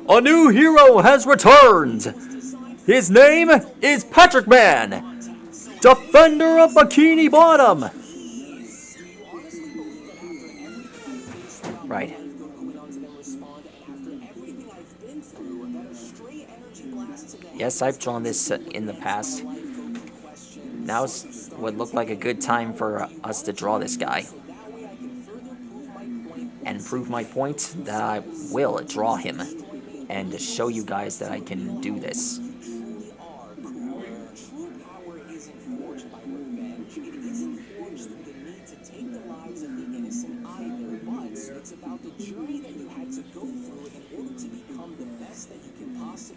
A new hero has returned. His name is Patrick Man, defender of Bikini Bottom. Right. Yes, I've drawn this in the past. Now would look like a good time for us to draw this guy. And prove my point that I will draw him. And to show you guys that I can do this.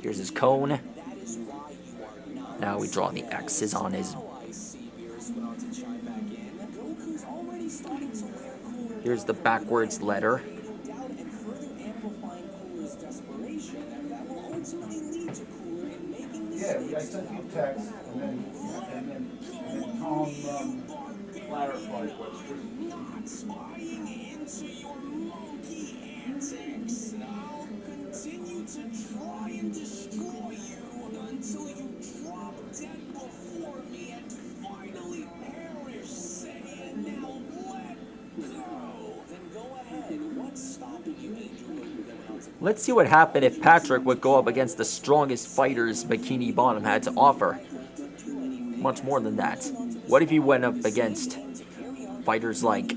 Here's his cone. Now we draw the X's on his. Here's the backwards letter. Yeah, I sent you text, and then Tom clarified what's true. Not spying into your monkey antics. I'll continue to try and destroy you until you drop dead before me and finally perish, Saiyan. Now let go. Then go ahead. What's stopping you, Angel? Let's see what happened if Patrick would go up against the strongest fighters Bikini Bottom had to offer. Much more than that. What if he went up against fighters like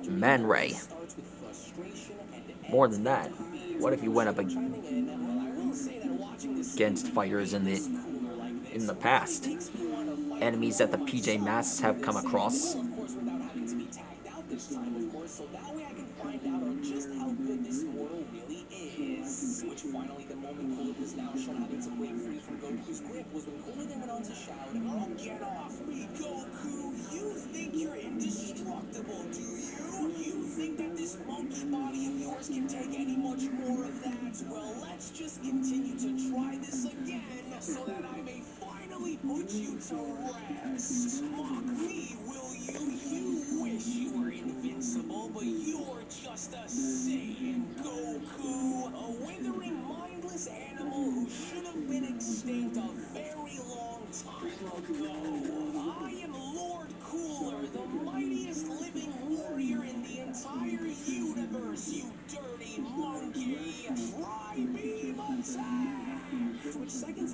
Man Ray? More than that, what if he went up against fighters in the past? Enemies that the PJ Masks have come across. Which finally, the moment Cooler was now shown having to break free from Goku's grip was when Cooler then went on to shout, "Oh, get off me, Goku! You think you're indestructible, do you? You think that this monkey body of yours can take any much more of that? Well, let's just continue to try this again so that I may finally put you to rest. Mock me, will you? You wish you were invincible, but you're just a Saiyan, Goku. A withering, mindless animal who should have been extinct a very long time ago. I am Lord Cooler, the mightiest living warrior in the entire universe, you dirty monkey. Try beam attack!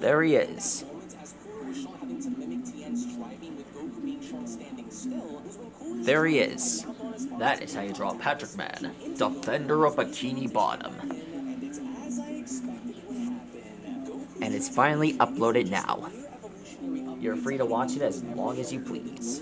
There he is. There he is. That is how you draw Patrick Man, defender of Bikini Bottom. And it's finally uploaded now. You're free to watch it as long as you please.